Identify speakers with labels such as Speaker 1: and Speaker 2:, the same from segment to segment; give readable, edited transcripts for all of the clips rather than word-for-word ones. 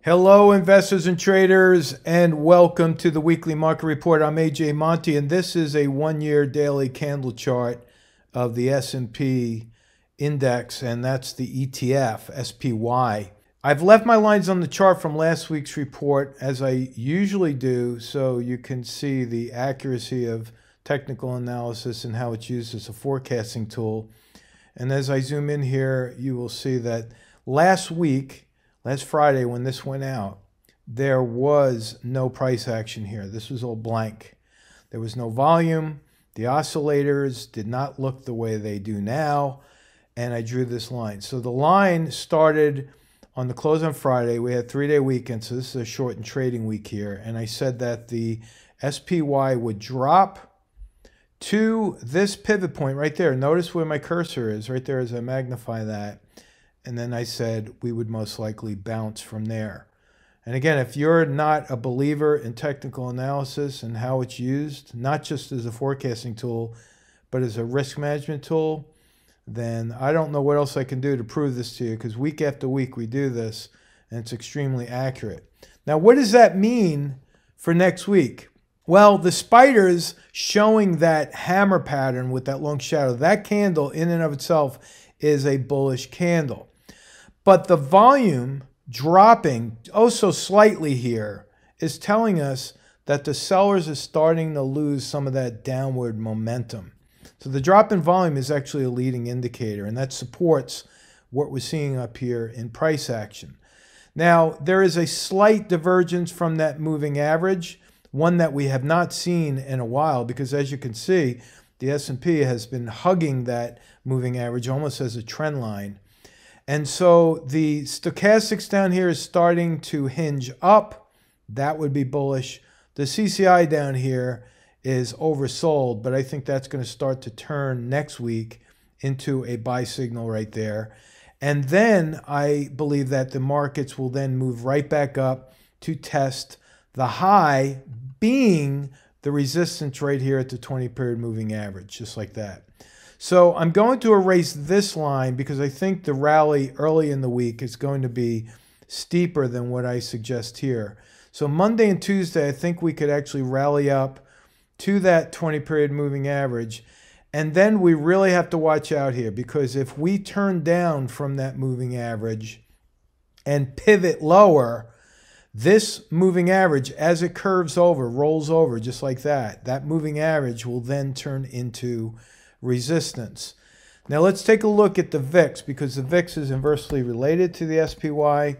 Speaker 1: Hello, investors and traders, and welcome to the weekly market report. I'm AJ Monte, and this is a one-year daily candle chart of the S&P index, and that's the ETF, SPY. I've left my lines on the chart from last week's report, as I usually do, so you can see the accuracy of technical analysis and how it's used as a forecasting tool. And as I zoom in here, you will see that last Friday, when this went out, there was no price action here. This was all blank. There was no volume. The oscillators did not look the way they do now, and I drew this line. So the line started on the close on Friday. We had 3-day weekend, so this is a shortened trading week here, and I said that the SPY would drop to this pivot point right there. Notice where my cursor is, right there as I magnify that. And then I said we would most likely bounce from there. And again, if you're not a believer in technical analysis and how it's used, not just as a forecasting tool, but as a risk management tool, then I don't know what else I can do to prove this to you, because week after week we do this and it's extremely accurate. Now, what does that mean for next week? Well, the spiders showing that hammer pattern with that long shadow, that candle in and of itself is a bullish candle. But the volume dropping oh so slightly here is telling us that the sellers are starting to lose some of that downward momentum. So the drop in volume is actually a leading indicator, and that supports what we're seeing up here in price action. Now, there is a slight divergence from that moving average, one that we have not seen in a while, because as you can see, the S&P has been hugging that moving average almost as a trend line. And so the stochastics down here is starting to hinge up. That would be bullish. The CCI down here is oversold, but I think that's going to start to turn next week into a buy signal right there. And then I believe that the markets will then move right back up to test the high being the resistance right here at the 20-period moving average, just like that. So I'm going to erase this line because I think the rally early in the week is going to be steeper than what I suggest here. So Monday and Tuesday, I think we could actually rally up to that 20-period moving average. And then we really have to watch out here, because if we turn down from that moving average and pivot lower, this moving average, as it curves over, rolls over just like that, that moving average will then turn into resistance. Now let's take a look at the VIX, because the VIX is inversely related to the SPY,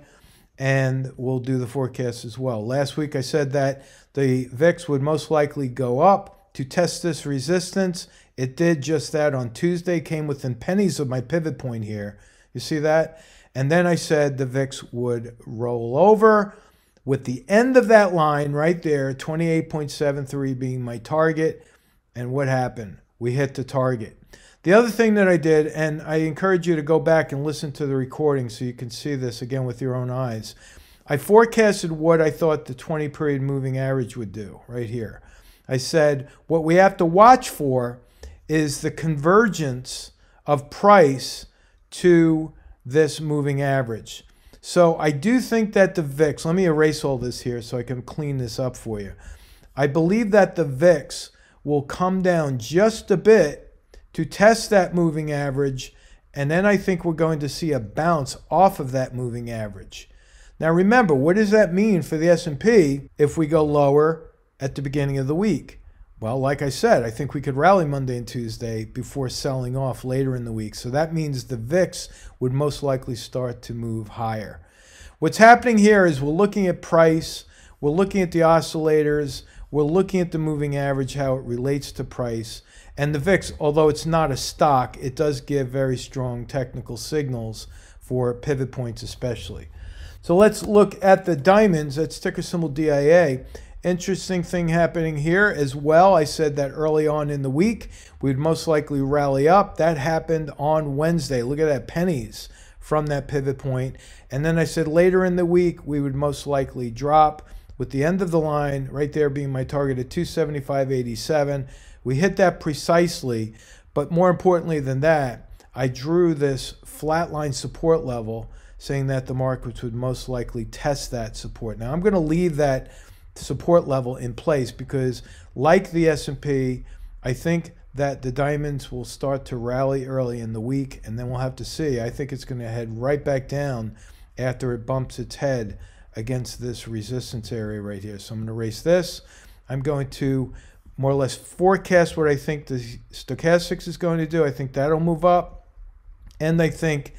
Speaker 1: and we'll do the forecast as well. Last week I said that the VIX would most likely go up to test this resistance. It did just that on Tuesday, came within pennies of my pivot point here. You see that? And then I said the VIX would roll over with the end of that line right there, 28.73 being my target. And what happened? We hit the target. The other thing that I did, and I encourage you to go back and listen to the recording so you can see this again with your own eyes. I forecasted what I thought the 20-period moving average would do right here. I said what we have to watch for is the convergence of price to this moving average. So I do think that the VIX, let me erase all this here so I can clean this up for you. I believe that the VIX will come down just a bit to test that moving average, and then I think we're going to see a bounce off of that moving average. Now remember, what does that mean for the S&P if we go lower at the beginning of the week? Well, like I said, I think we could rally Monday and Tuesday before selling off later in the week. So that means the VIX would most likely start to move higher. What's happening here is we're looking at price, we're looking at the oscillators, we're looking at the moving average, how it relates to price. And the VIX, although it's not a stock, it does give very strong technical signals for pivot points especially. So let's look at the diamonds. That's ticker symbol DIA. Interesting thing happening here as well. I said that early on in the week we'd most likely rally up. That happened on Wednesday. Look at that, pennies from that pivot point. And then I said later in the week we would most likely drop, with the end of the line right there being my target at 275.87. We hit that precisely, but more importantly than that, I drew this flatline support level saying that the markets would most likely test that support. Now, I'm going to leave that support level in place because, like the S&P, I think that the diamonds will start to rally early in the week, and then we'll have to see. I think it's going to head right back down after it bumps its head against this resistance area right here. So I'm going to erase this. I'm going to more or less forecast what I think the stochastics is going to do. I think that'll move up, and I think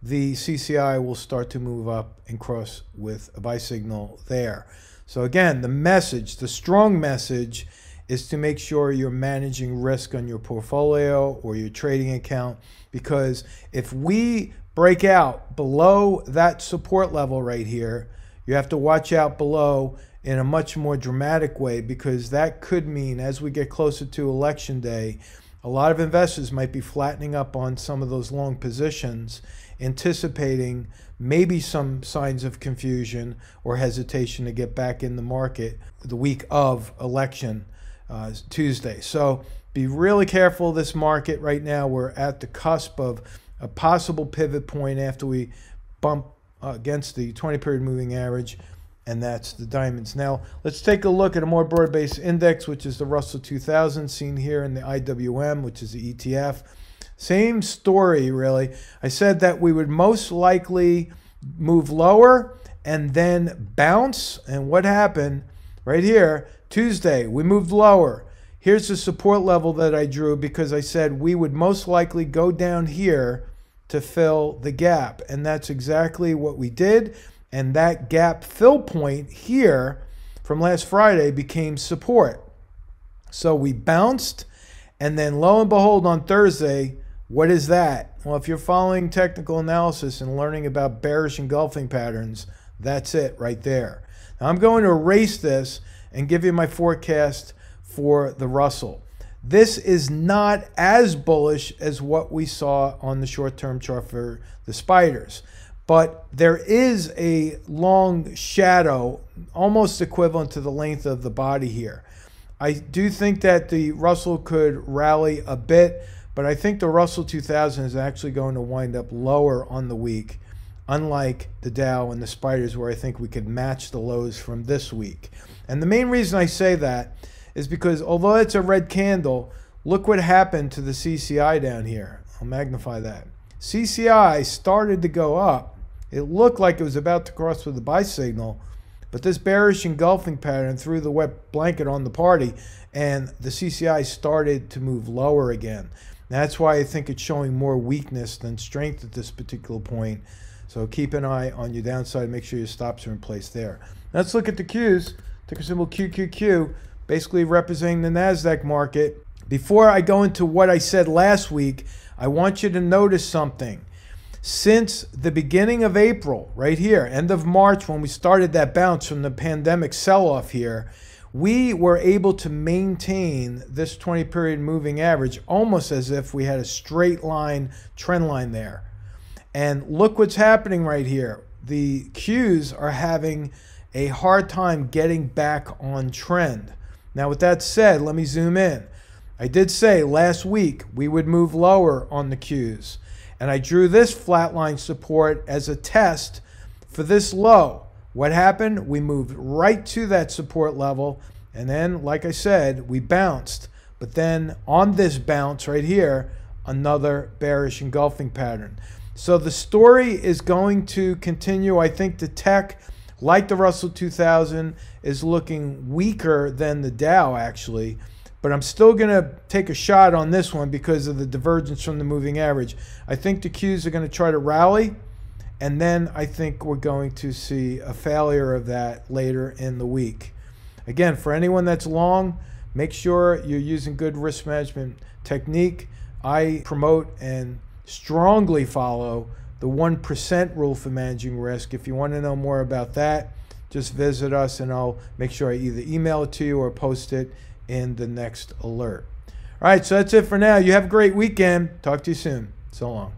Speaker 1: the CCI will start to move up and cross with a buy signal there. So again, the message, the strong message, is to make sure you're managing risk on your portfolio or your trading account, because if we break out below that support level right here, you have to watch out below in a much more dramatic way, because that could mean, as we get closer to election day, a lot of investors might be flattening up on some of those long positions, anticipating maybe some signs of confusion or hesitation to get back in the market the week of election Tuesday. So be really careful of this market right now. We're at the cusp of a possible pivot point after we bump against the 20-period moving average, and that's the diamonds. Now, let's take a look at a more broad-based index, which is the Russell 2000, seen here in the IWM, which is the ETF. Same story, really. I said that we would most likely move lower and then bounce, and what happened right here? Tuesday, we moved lower. Here's the support level that I drew, because I said we would most likely go down here to fill the gap, and that's exactly what we did. And that gap fill point here from last Friday became support. So we bounced, and then lo and behold on Thursday, what is that? Well, if you're following technical analysis and learning about bearish engulfing patterns, that's it right there. Now I'm going to erase this and give you my forecast for the Russell. This is not as bullish as what we saw on the short-term chart for the spiders, but there is a long shadow, almost equivalent to the length of the body here. I do think that the Russell could rally a bit, but I think the Russell 2000 is actually going to wind up lower on the week, unlike the Dow and the spiders, where I think we could match the lows from this week. And the main reason I say that is because although it's a red candle, look what happened to the CCI down here. I'll magnify that. CCI started to go up. It looked like it was about to cross with a buy signal, but this bearish engulfing pattern threw the wet blanket on the party, and the CCI started to move lower again. That's why I think it's showing more weakness than strength at this particular point. So keep an eye on your downside. Make sure your stops are in place there. Let's look at the Qs. Ticker symbol QQQ, basically representing the NASDAQ market. Before I go into what I said last week, I want you to notice something. Since the beginning of April, right here, end of March, when we started that bounce from the pandemic sell-off here, we were able to maintain this 20-period moving average almost as if we had a straight line trend line there. And look what's happening right here. The Qs are having a hard time getting back on trend. Now, with that said, let me zoom in. I did say last week we would move lower on the Qs, and I drew this flatline support as a test for this low. What happened? We moved right to that support level, and then, like I said, we bounced. But then on this bounce right here, another bearish engulfing pattern. So the story is going to continue. I think the tech, like the Russell 2000, is looking weaker than the Dow, actually. But I'm still going to take a shot on this one because of the divergence from the moving average. I think the Qs are going to try to rally, and then I think we're going to see a failure of that later in the week. Again, for anyone that's long, make sure you're using good risk management technique. I promote and strongly follow the 1% rule for managing risk. If you want to know more about that, just visit us, and I'll make sure I either email it to you or post it in the next alert. All right, so that's it for now. You have a great weekend. Talk to you soon. So long.